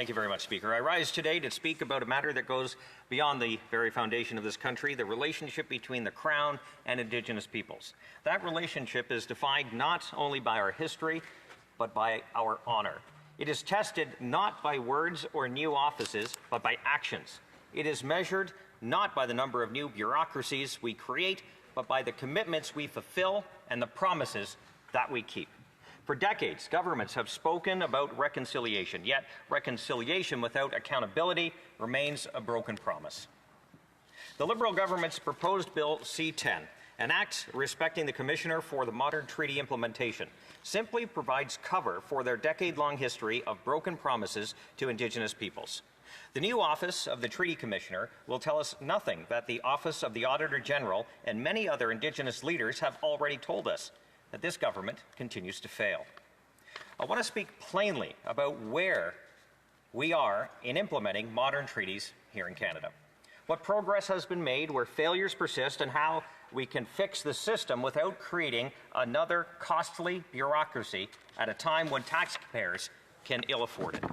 Thank you very much, Speaker. I rise today to speak about a matter that goes beyond the very foundation of this country, the relationship between the Crown and Indigenous peoples. That relationship is defined not only by our history, but by our honour. It is tested not by words or new offices, but by actions. It is measured not by the number of new bureaucracies we create, but by the commitments we fulfill and the promises that we keep. For decades, governments have spoken about reconciliation, yet reconciliation without accountability remains a broken promise. The Liberal government's proposed Bill C-10, an act respecting the Commissioner for the Modern Treaty Implementation, simply provides cover for their decade-long history of broken promises to Indigenous peoples. The new office of the Treaty Commissioner will tell us nothing that the Office of the Auditor General and many other Indigenous leaders have already told us, that this government continues to fail. I want to speak plainly about where we are in implementing modern treaties here in Canada, what progress has been made, where failures persist, and how we can fix the system without creating another costly bureaucracy at a time when taxpayers can ill afford it.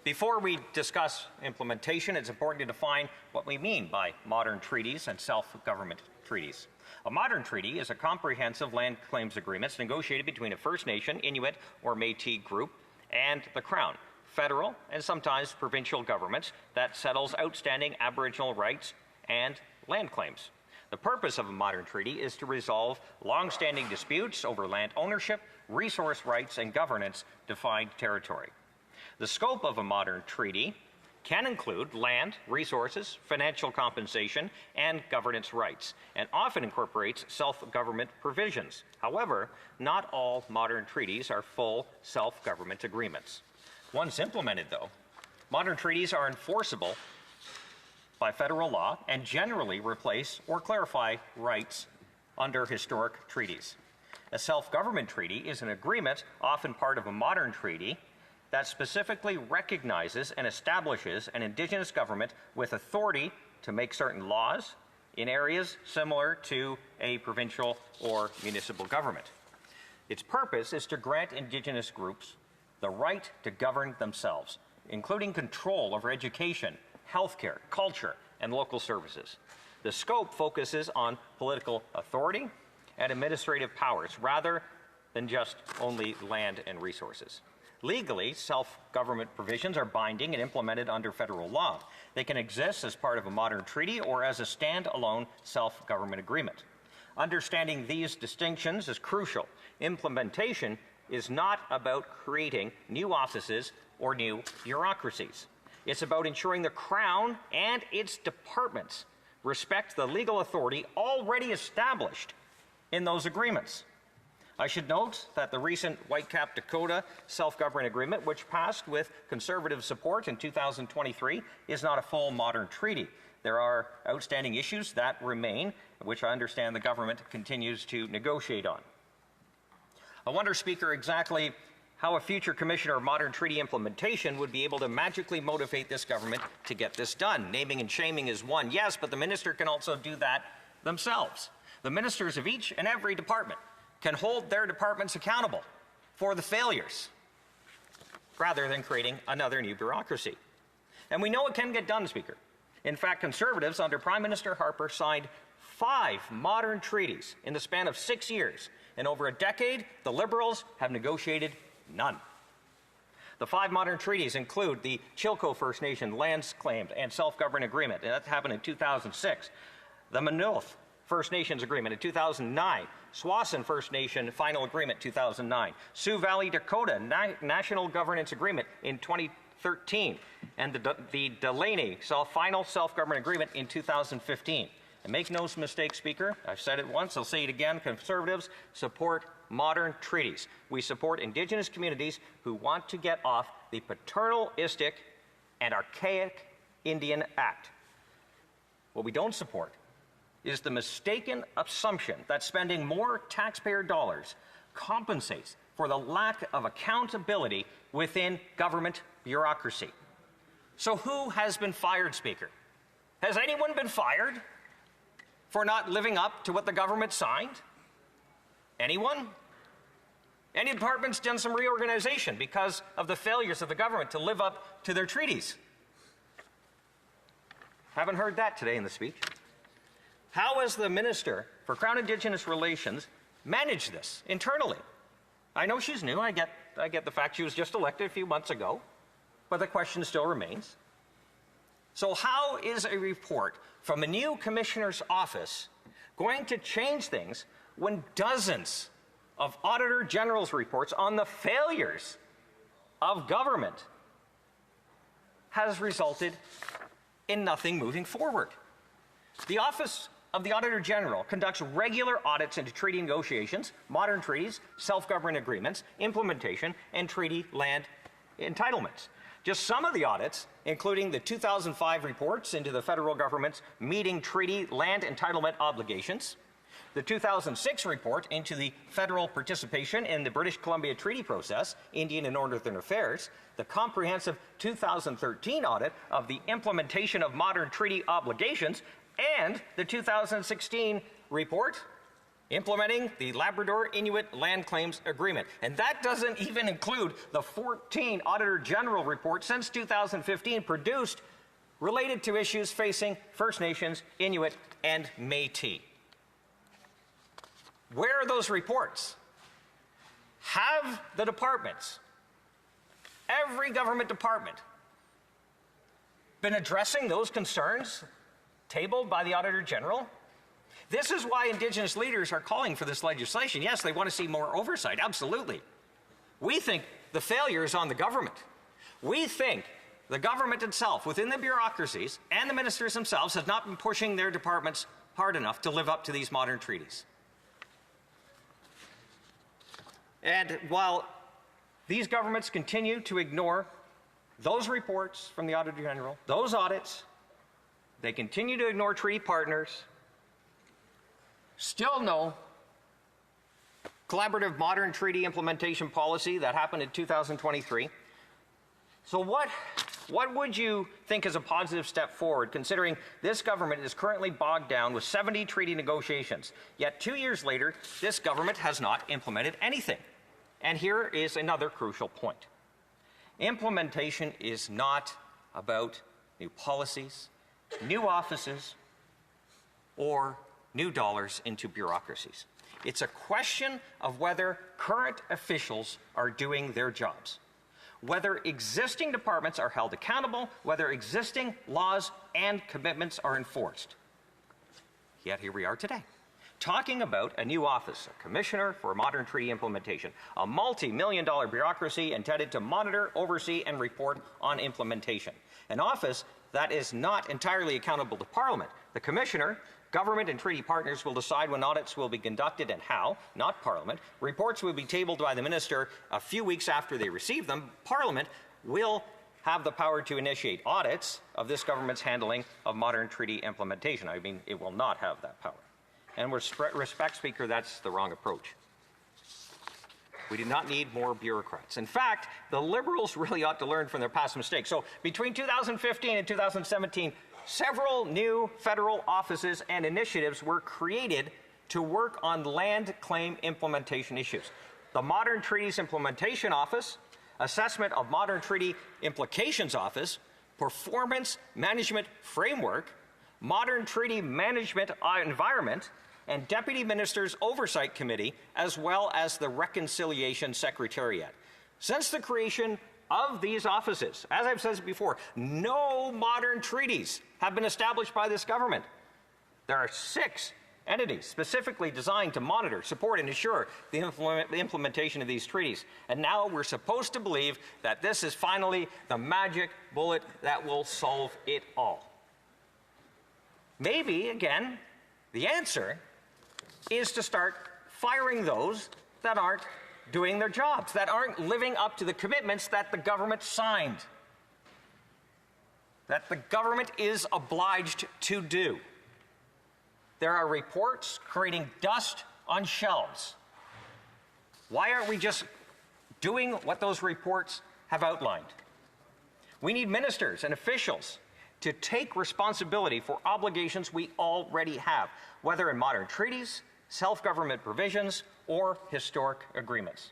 Before we discuss implementation, it's important to define what we mean by modern treaties and self-government treaties. A modern treaty is a comprehensive land claims agreement negotiated between a First Nation, Inuit, or Métis group and the Crown, federal and sometimes provincial governments that settles outstanding Aboriginal rights and land claims. The purpose of a modern treaty is to resolve long-standing disputes over land ownership, resource rights, and governance-defined territory. The scope of a modern treaty can include land, resources, financial compensation, and governance rights, and often incorporates self-government provisions. However, not all modern treaties are full self-government agreements. Once implemented, though, modern treaties are enforceable by federal law and generally replace or clarify rights under historic treaties. A self-government treaty is an agreement, often part of a modern treaty, that specifically recognizes and establishes an Indigenous government with authority to make certain laws in areas similar to a provincial or municipal government. Its purpose is to grant Indigenous groups the right to govern themselves, including control over education, healthcare, culture, and local services. The scope focuses on political authority and administrative powers rather than just only land and resources. Legally, self-government provisions are binding and implemented under federal law. They can exist as part of a modern treaty or as a stand-alone self-government agreement. Understanding these distinctions is crucial. Implementation is not about creating new offices or new bureaucracies. It's about ensuring the Crown and its departments respect the legal authority already established in those agreements. I should note that the recent Whitecap Dakota self-government agreement, which passed with Conservative support in 2023, is not a full modern treaty. There are outstanding issues that remain, which I understand the government continues to negotiate on. I wonder, Speaker, exactly how a future Commissioner of Modern Treaty Implementation would be able to magically motivate this government to get this done. Naming and shaming is one, yes, but the minister can also do that themselves. The ministers of each and every department can hold their departments accountable for the failures rather than creating another new bureaucracy. And we know it can get done, Speaker. In fact, Conservatives under Prime Minister Harper signed 5 modern treaties in the span of 6 years. In over a decade, the Liberals have negotiated none. The 5 modern treaties include the Chilko First Nation Lands Claimed and Self-Government Agreement, and that happened in 2006. The Manulth First Nations Agreement in 2009, Swasin First Nation Final Agreement 2009, Sioux Valley Dakota National Governance Agreement in 2013, and the Delaney Final Self-Government Agreement in 2015. And make no mistake, Speaker, I've said it once, I'll say it again, Conservatives support modern treaties. We support Indigenous communities who want to get off the paternalistic and archaic Indian Act. What we don't support is the mistaken assumption that spending more taxpayer dollars compensates for the lack of accountability within government bureaucracy. So who has been fired, Speaker? Has anyone been fired for not living up to what the government signed? Anyone? Any department's done some reorganization because of the failures of the government to live up to their treaties? Haven't heard that today in the speech. How has the Minister for Crown Indigenous Relations managed this internally? I know she's new. I get the fact she was just elected a few months ago, but the question still remains. So how is a report from a new commissioner's office going to change things when dozens of Auditor General's reports on the failures of government has resulted in nothing moving forward? The Office of the Auditor General conducts regular audits into treaty negotiations, modern treaties, self-government agreements, implementation, and treaty land entitlements. Just some of the audits, including the 2005 reports into the federal government's meeting treaty land entitlement obligations, the 2006 report into the federal participation in the British Columbia Treaty process, Indian and Northern Affairs, the comprehensive 2013 audit of the implementation of modern treaty obligations, and the 2016 report implementing the Labrador Inuit Land Claims Agreement. And that doesn't even include the 14 Auditor General reports since 2015 produced related to issues facing First Nations, Inuit, and Métis. Where are those reports? Have the departments, every government department, been addressing those concerns tabled by the Auditor General? This is why Indigenous leaders are calling for this legislation. Yes, they want to see more oversight, absolutely. We think the failure is on the government. We think the government itself, within the bureaucracies, and the ministers themselves have not been pushing their departments hard enough to live up to these modern treaties. And while these governments continue to ignore those reports from the Auditor General, those audits, they continue to ignore treaty partners, still no collaborative modern treaty implementation policy that happened in 2023. So what would you think is a positive step forward, considering this government is currently bogged down with 70 treaty negotiations, yet 2 years later, this government has not implemented anything? And here is another crucial point. Implementation is not about new policies, new offices, or new dollars into bureaucracies. It's a question of whether current officials are doing their jobs, whether existing departments are held accountable, whether existing laws and commitments are enforced. Yet here we are today, talking about a new office, a Commissioner for Modern Treaty Implementation, a multi-million-dollar bureaucracy intended to monitor, oversee, and report on implementation. An office that is not entirely accountable to Parliament. The Commissioner, government and treaty partners will decide when audits will be conducted and how, not Parliament. Reports will be tabled by the Minister a few weeks after they receive them. Parliament will have the power to initiate audits of this government's handling of modern treaty implementation. I mean, it will not have that power. And with respect, Speaker, that's the wrong approach. We do not need more bureaucrats. In fact, the Liberals really ought to learn from their past mistakes. So between 2015 and 2017, several new federal offices and initiatives were created to work on land claim implementation issues. The Modern Treaties Implementation Office, Assessment of Modern Treaty Implications Office, Performance Management Framework, Modern Treaty Management Environment, and Deputy Minister's Oversight Committee, as well as the Reconciliation Secretariat. Since the creation of these offices, as I've said before, no modern treaties have been established by this government. There are 6 entities specifically designed to monitor, support, and ensure the implementation of these treaties. And now we're supposed to believe that this is finally the magic bullet that will solve it all. Maybe, again, the answer is to start firing those that aren't doing their jobs, that aren't living up to the commitments that the government signed, that the government is obliged to do. There are reports creating dust on shelves. Why aren't we just doing what those reports have outlined? We need ministers and officials to take responsibility for obligations we already have, whether in modern treaties, self-government provisions, or historic agreements.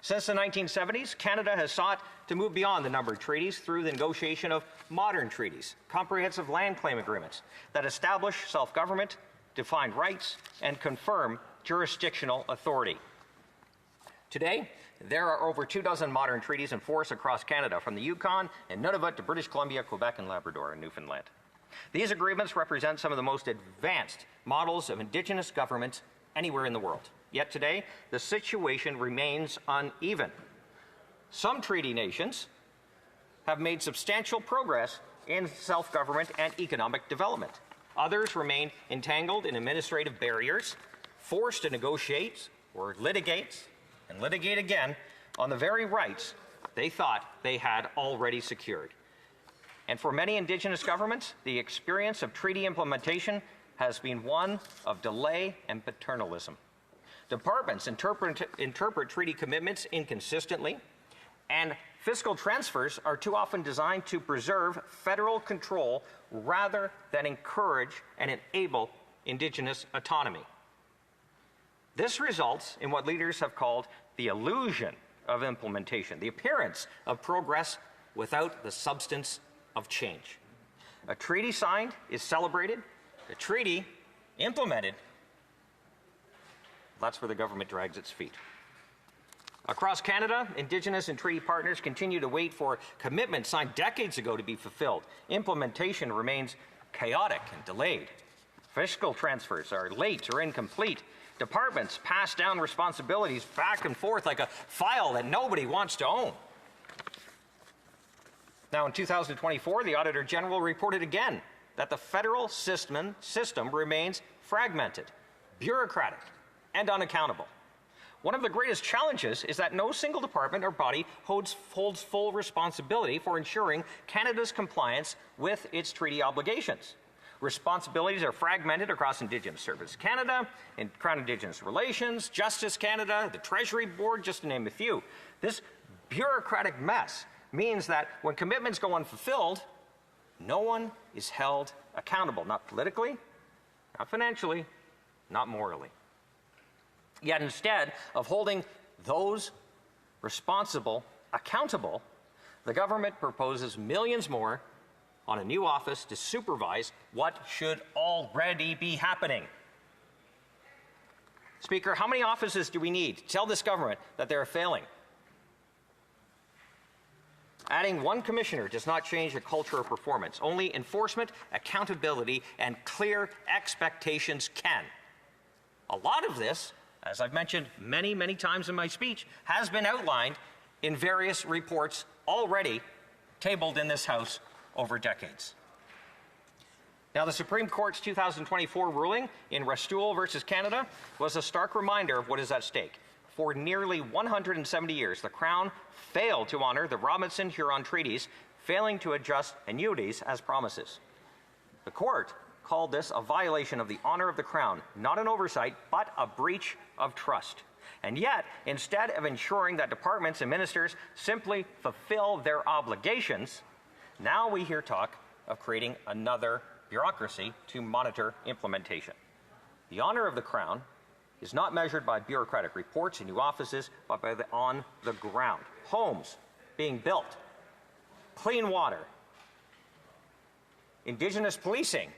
Since the 1970s, Canada has sought to move beyond the numbered treaties through the negotiation of modern treaties, comprehensive land claim agreements that establish self-government, define rights, and confirm jurisdictional authority. Today, there are over 24 modern treaties in force across Canada, from the Yukon and Nunavut to British Columbia, Quebec, and Labrador, and Newfoundland. These agreements represent some of the most advanced models of Indigenous government anywhere in the world. Yet today, the situation remains uneven. Some treaty nations have made substantial progress in self-government and economic development. Others remain entangled in administrative barriers, forced to negotiate or litigate and litigate again on the very rights they thought they had already secured. And for many Indigenous governments, the experience of treaty implementation has been one of delay and paternalism. Departments interpret treaty commitments inconsistently, and fiscal transfers are too often designed to preserve federal control rather than encourage and enable Indigenous autonomy. This results in what leaders have called the illusion of implementation, the appearance of progress without the substance of change. A treaty signed is celebrated, a treaty implemented, that's where the government drags its feet. Across Canada, Indigenous and treaty partners continue to wait for commitments signed decades ago to be fulfilled. Implementation remains chaotic and delayed. Fiscal transfers are late or incomplete. Departments pass down responsibilities back and forth like a file that nobody wants to own. Now, in 2024, the Auditor General reported again that the federal system remains fragmented, bureaucratic, and unaccountable. One of the greatest challenges is that no single department or body holds full responsibility for ensuring Canada's compliance with its treaty obligations. Responsibilities are fragmented across Indigenous Service Canada, and Crown Indigenous Relations, Justice Canada, the Treasury Board, just to name a few. This bureaucratic mess means that when commitments go unfulfilled, no one is held accountable, not politically, not financially, not morally. Yet instead of holding those responsible accountable, the government proposes millions more on a new office to supervise what should already be happening. Speaker, how many offices do we need to tell this government that they're failing? Adding one commissioner does not change a culture of performance. Only enforcement, accountability, and clear expectations can. A lot of this, as I've mentioned many times in my speech, has been outlined in various reports already tabled in this House over decades. Now, the Supreme Court's 2024 ruling in Restool versus Canada was a stark reminder of what is at stake. For nearly 170 years, the Crown failed to honor the Robinson-Huron treaties, failing to adjust annuities as promises. The court called this a violation of the honor of the Crown, not an oversight, but a breach of trust. And yet, instead of ensuring that departments and ministers simply fulfill their obligations, now we hear talk of creating another bureaucracy to monitor implementation. The honor of the Crown is not measured by bureaucratic reports and new offices, but by on the ground. Homes being built, clean water, Indigenous policing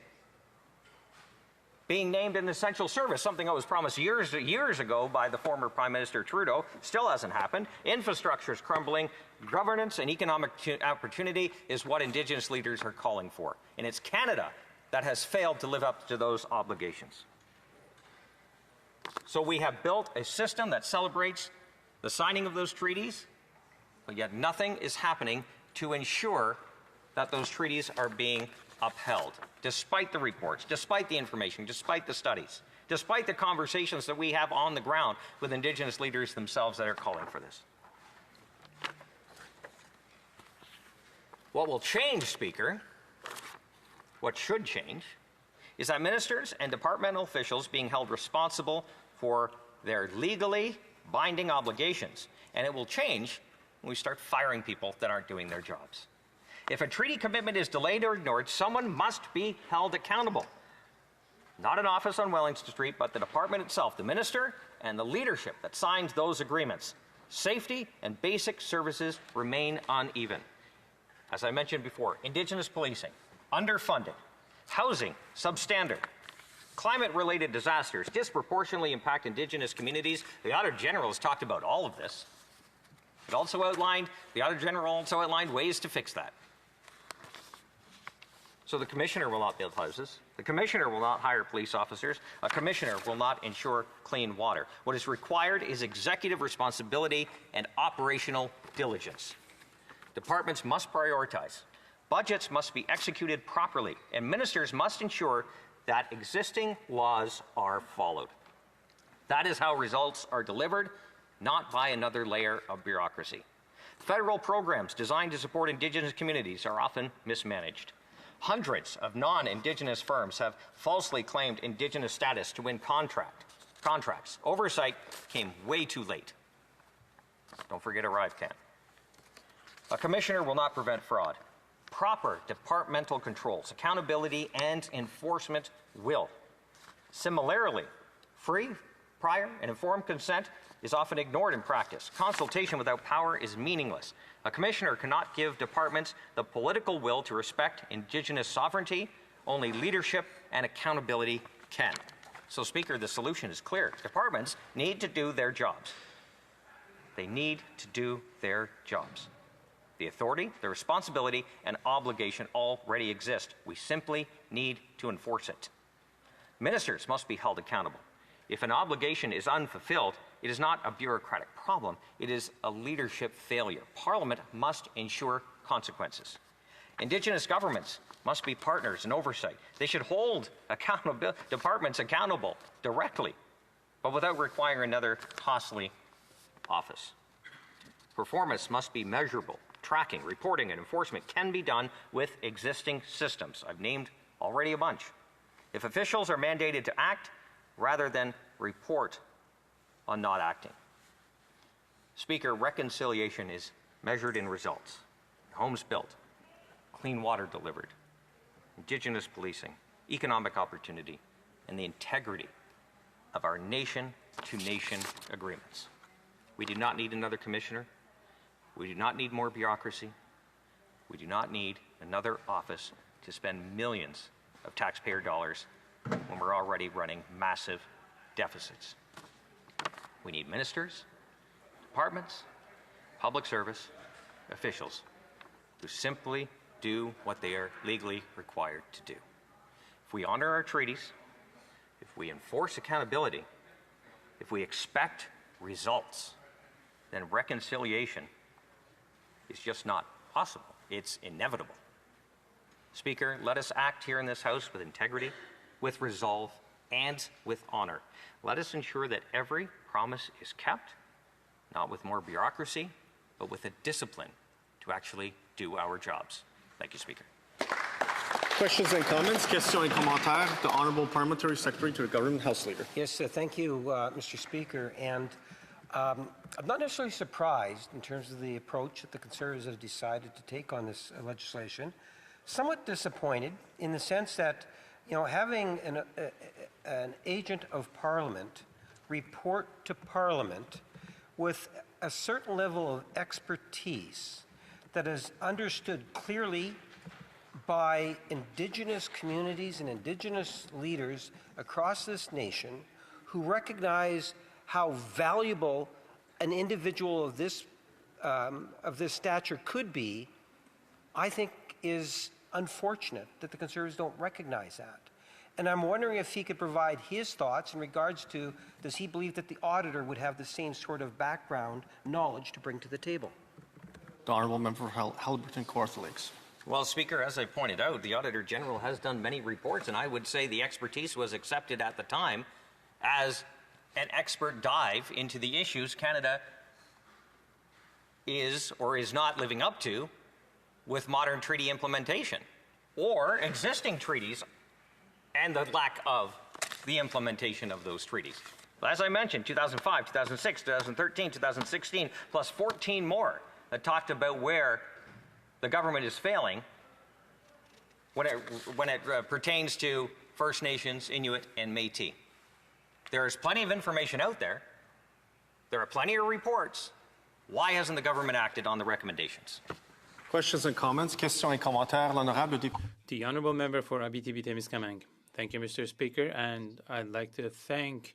being named an essential service, something that was promised years ago by the former Prime Minister Trudeau, still hasn't happened. Infrastructure is crumbling. Governance and economic opportunity is what Indigenous leaders are calling for. And it's Canada that has failed to live up to those obligations. So we have built a system that celebrates the signing of those treaties, but yet nothing is happening to ensure that those treaties are being upheld, despite the reports, despite the information, despite the studies, despite the conversations that we have on the ground with Indigenous leaders themselves that are calling for this. What will change, Speaker, what should change, is that ministers and departmental officials being held responsible for their legally binding obligations. And it will change when we start firing people that aren't doing their jobs. If a treaty commitment is delayed or ignored, someone must be held accountable. Not an office on Wellington Street, but the department itself, the minister and the leadership that signs those agreements. Safety and basic services remain uneven. As I mentioned before, Indigenous policing, underfunded, housing, substandard, climate-related disasters disproportionately impact Indigenous communities. The Auditor General has talked about all of this. The Auditor General also outlined ways to fix that. So the Commissioner will not build houses. The Commissioner will not hire police officers. A Commissioner will not ensure clean water. What is required is executive responsibility and operational diligence. Departments must prioritize. Budgets must be executed properly, and ministers must ensure that existing laws are followed. That is how results are delivered, not by another layer of bureaucracy. Federal programs designed to support Indigenous communities are often mismanaged. Hundreds of non-Indigenous firms have falsely claimed Indigenous status to win contracts. Oversight came way too late. Don't forget ArriveCan. A Commissioner will not prevent fraud. Proper departmental controls, accountability, and enforcement will. Similarly, free, prior, and informed consent is often ignored in practice. Consultation without power is meaningless. A Commissioner cannot give departments the political will to respect Indigenous sovereignty. Only leadership and accountability can. So, Speaker, the solution is clear. Departments need to do their jobs. They need to do their jobs. The authority, the responsibility, and obligation already exist. We simply need to enforce it. Ministers must be held accountable. If an obligation is unfulfilled, it is not a bureaucratic problem, it is a leadership failure. Parliament must ensure consequences. Indigenous governments must be partners in oversight. They should hold departments accountable directly, but without requiring another costly office. Performance must be measurable. Tracking, reporting, and enforcement can be done with existing systems. I've named already a bunch. If officials are mandated to act rather than report on not acting. Speaker, reconciliation is measured in results. Homes built, clean water delivered, Indigenous policing, economic opportunity, and the integrity of our nation-to-nation agreements. We do not need another Commissioner. We do not need more bureaucracy. We do not need another office to spend millions of taxpayer dollars when we're already running massive deficits. We need ministers, departments, public service officials who simply do what they are legally required to do. If we honor our treaties, if we enforce accountability, if we expect results, then reconciliation is just not possible. It's inevitable. Speaker, let us act here in this House with integrity, with resolve, and with honor. Let us ensure that every promise is kept, not with more bureaucracy, but with a discipline to actually do our jobs. Thank you, Speaker. Questions and comments? Questions et commentaires. The Honourable Parliamentary Secretary to the Government House Leader. Yes, thank you, Mr. Speaker. And I'm not necessarily surprised in terms of the approach that the Conservatives have decided to take on this legislation. Somewhat disappointed in the sense that, you know, having an agent of Parliament report to Parliament with a certain level of expertise that is understood clearly by Indigenous communities and Indigenous leaders across this nation who recognize how valuable an individual of this stature could be, I think is unfortunate that the Conservatives don't recognize that. And I'm wondering if he could provide his thoughts in regards to, does he believe that the auditor would have the same sort of background knowledge to bring to the table? The Honourable Member for Haliburton Kawartha Lakes. Well, Speaker, as I pointed out, the Auditor General has done many reports, and I would say the expertise was accepted at the time as an expert dive into the issues Canada is or is not living up to with modern treaty implementation or existing treaties and the lack of the implementation of those treaties. As I mentioned, 2005, 2006, 2013, 2016, plus 14 more that talked about where the government is failing when it pertains to First Nations, Inuit, and Métis. There is plenty of information out there. There are plenty of reports. Why hasn't the government acted on the recommendations? Questions and comments? Questions et commentaires. L'honorable député. The Honourable Member for Abitibi-Témiscamingue. Thank you, Mr. Speaker, and I'd like to thank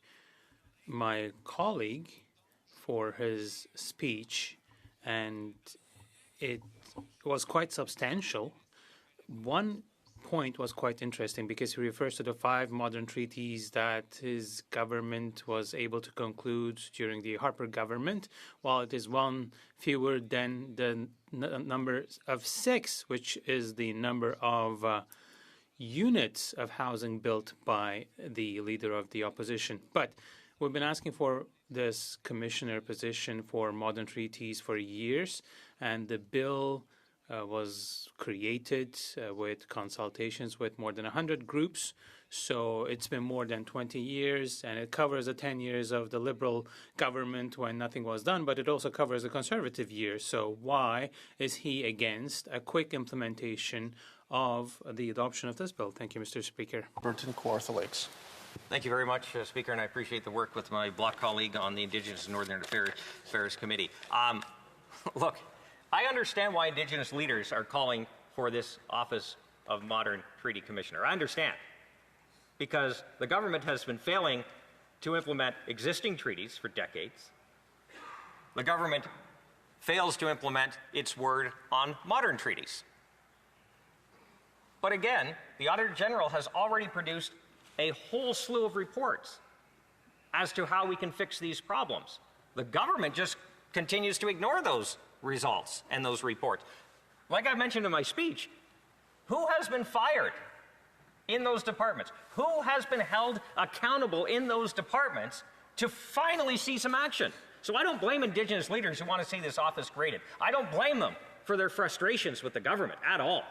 my colleague for his speech, and it was quite substantial. One point was quite interesting because he refers to the 5 modern treaties that his government was able to conclude during the Harper government, while it is one fewer than the number of 6, which is the number of units of housing built by the leader of the opposition. But we've been asking for this commissioner position for modern treaties for years, and the bill was created with consultations with more than 100 groups. So it's been more than 20 years, and it covers the 10 years of the Liberal government when nothing was done, but it also covers the Conservative years. So why is he against a quick implementation of the adoption of this bill? Thank you, Mr. Speaker. Burton Kawartha Lakes. Thank you very much, Speaker, and I appreciate the work with my bloc colleague on the Indigenous and Northern Affairs Committee. Look, I understand why Indigenous leaders are calling for this Office of Modern Treaty Commissioner. I understand, because the government has been failing to implement existing treaties for decades. The government fails to implement its word on modern treaties. But again, the Auditor General has already produced a whole slew of reports as to how we can fix these problems. The government just continues to ignore those results and those reports. Like I mentioned in my speech, who has been fired in those departments? Who has been held accountable in those departments to finally see some action? So I don't blame Indigenous leaders who want to see this office created. I don't blame them for their frustrations with the government at all.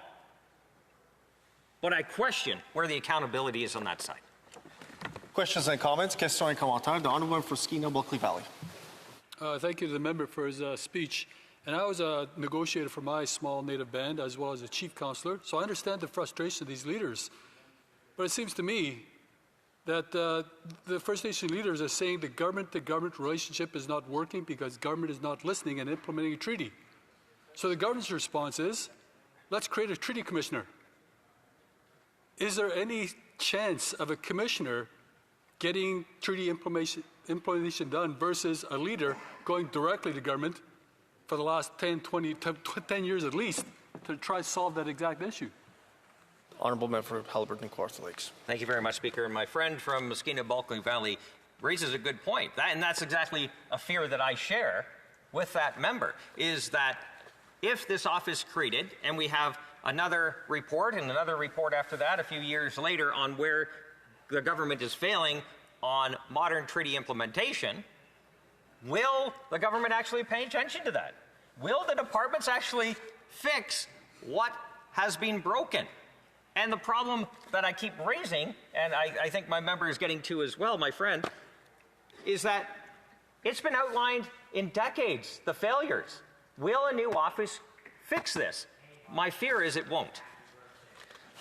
But I question where the accountability is on that side. Questions and comments? Questions et commentaires. The Honourable Member for Skeena-Bulkley Valley. Thank you to the member for his speech. And I was a negotiator for my small native band as well as a chief councillor, so I understand the frustration of these leaders. But it seems to me that the First Nation leaders are saying the government-to-government relationship is not working because government is not listening and implementing a treaty. So the government's response is, let's create a treaty commissioner. Is there any chance of a commissioner getting treaty implementation done versus a leader going directly to government for the last 10 years at least to try to solve that exact issue? Honourable Member for Haliburton and Kawartha Lakes. Thank you very much, Speaker. And my friend from Skeena-Bulkley Valley raises a good point. And that's exactly a fear that I share with that member, is that if this office created and we have another report and another report after that a few years later on where the government is failing on modern treaty implementation, will the government actually pay attention to that? Will the departments actually fix what has been broken? And the problem that I keep raising, and I think my member is getting to as well, my friend, is that it's been outlined in decades, the failures. Will a new office fix this? My fear is it won't.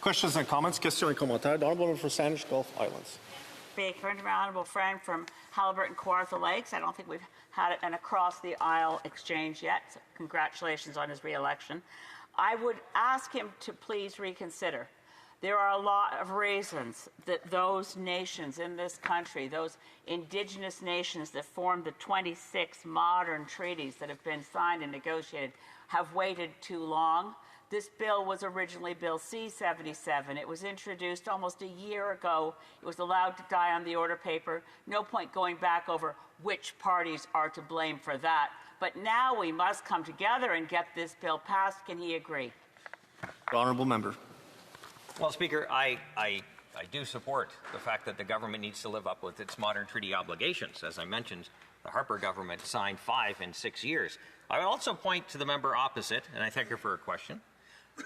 Questions and comments? Questions et commentaires. The Honourable Member for Sandwich Gulf Islands. Speaker, and my honourable friend from Haliburton Kawartha Lakes. I don't think we've had an across-the-aisle exchange yet. So congratulations on his re-election. I would ask him to please reconsider. There are a lot of reasons that those nations in this country, those Indigenous nations that formed the 26 modern treaties that have been signed and negotiated, have waited too long. This bill was originally Bill C-77. It was introduced almost a year ago. It was allowed to die on the order paper. No point going back over which parties are to blame for that. But now we must come together and get this bill passed. Can he agree? The Honourable Member. Well, Speaker, I do support the fact that the government needs to live up with its modern treaty obligations. As I mentioned, the Harper government signed 5 in 6 years. I would also point to the member opposite, and I thank her for her question,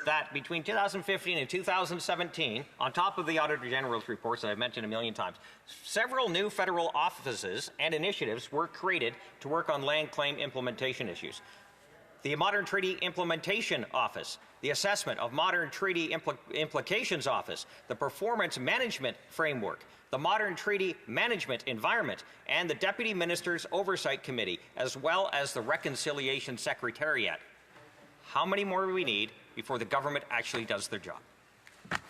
that between 2015 and 2017, on top of the Auditor General's reports that I've mentioned a million times, several new federal offices and initiatives were created to work on land claim implementation issues. The Modern Treaty Implementation Office, the Assessment of Modern Treaty Implications Office, the Performance Management Framework, the Modern Treaty Management Environment, and the Deputy Minister's Oversight Committee, as well as the Reconciliation Secretariat. How many more do we need before the government actually does their job?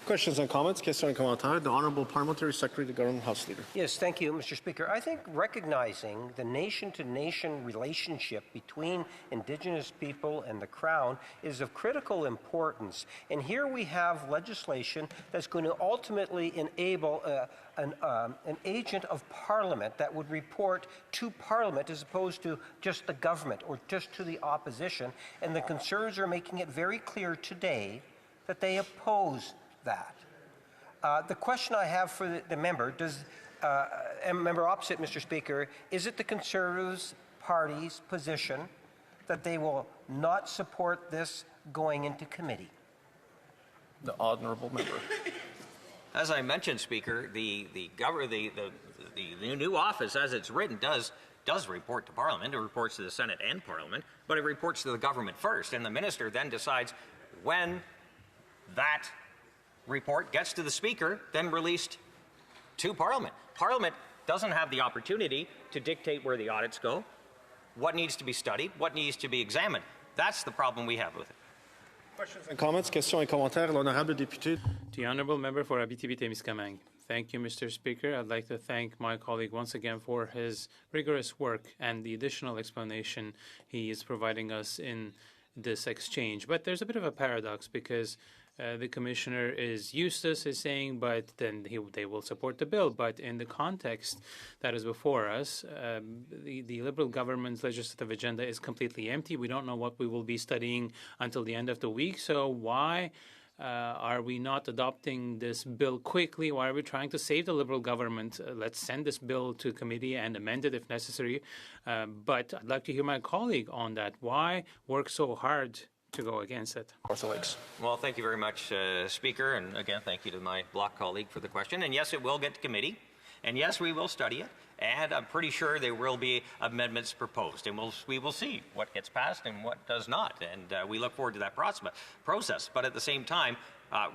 Questions and comments? Questions and commentaires. The Honourable Parliamentary Secretary to the Government House Leader. Yes, thank you, Mr. Speaker. I think recognizing the nation-to-nation relationship between Indigenous people and the Crown is of critical importance. And here we have legislation that's going to ultimately enable an agent of Parliament that would report to Parliament as opposed to just the government or just to the opposition. And the Conservatives are making it very clear today that they oppose that. The question I have for the member, member opposite, Mr. Speaker, is it the Conservative Party's position that they will not support this going into committee? The Honourable Member. As I mentioned, Speaker, the new office, as it's written, does report to Parliament. It reports to the Senate and Parliament, but it reports to the government first, and the minister then decides when that report gets to the Speaker, then released to Parliament. Parliament doesn't have the opportunity to dictate where the audits go, what needs to be studied, what needs to be examined. That's the problem we have with it. Questions and comments? Questions et commentaires. L'honorable député. The Honourable Member for Abitibi-Témiscamingue. Thank you, Mr. Speaker. I'd like to thank my colleague once again for his rigorous work and the additional explanation he is providing us in this exchange. But there's a bit of a paradox because the Commissioner is Eustace is saying, but then they will support the bill. But in the context that is before us, the Liberal government's legislative agenda is completely empty. We don't know what we will be studying until the end of the week. So why are we not adopting this bill quickly? Why are we trying to save the Liberal government? Let's send this bill to committee and amend it if necessary. But I'd like to hear my colleague on that. Why work so hard to go against it? Well, thank you very much, Speaker, and again, thank you to my bloc colleague for the question. And yes, it will get to committee, and yes, we will study it, and I'm pretty sure there will be amendments proposed, and we will see what gets passed and what does not, and we look forward to that process. But at the same time,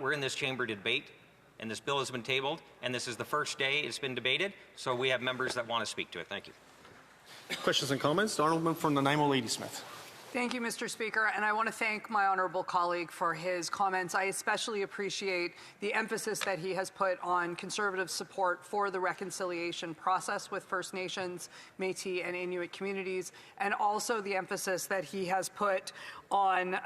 we're in this chamber debate, and this bill has been tabled, and this is the first day it's been debated, so we have members that want to speak to it. Thank you. Questions and comments? The Honourable Member from Nanaimo Ladysmith. Thank you, Mr. Speaker, and I want to thank my honourable colleague for his comments. I especially appreciate the emphasis that he has put on Conservative support for the reconciliation process with First Nations, Métis, and Inuit communities, and also the emphasis that he has put on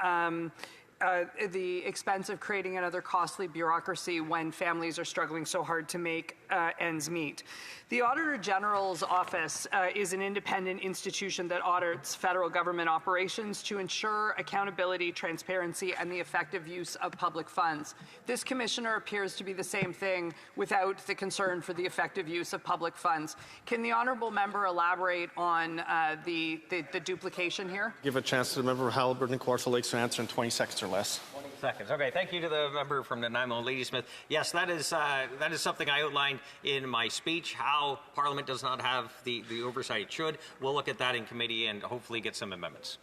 the expense of creating another costly bureaucracy when families are struggling so hard to make ends meet. The Auditor General's Office is an independent institution that audits federal government operations to ensure accountability, transparency, and the effective use of public funds. This commissioner appears to be the same thing without the concern for the effective use of public funds. Can the honourable member elaborate on the duplication here? Give a chance to the member of Haliburton and Kawartha Lakes to answer in 20 seconds or less. 20 seconds. Okay, thank you to the member from Nanaimo Ladysmith. Yes, that is something I outlined in my speech, how Parliament does not have the oversight it should. We'll look at that in committee and hopefully get some amendments.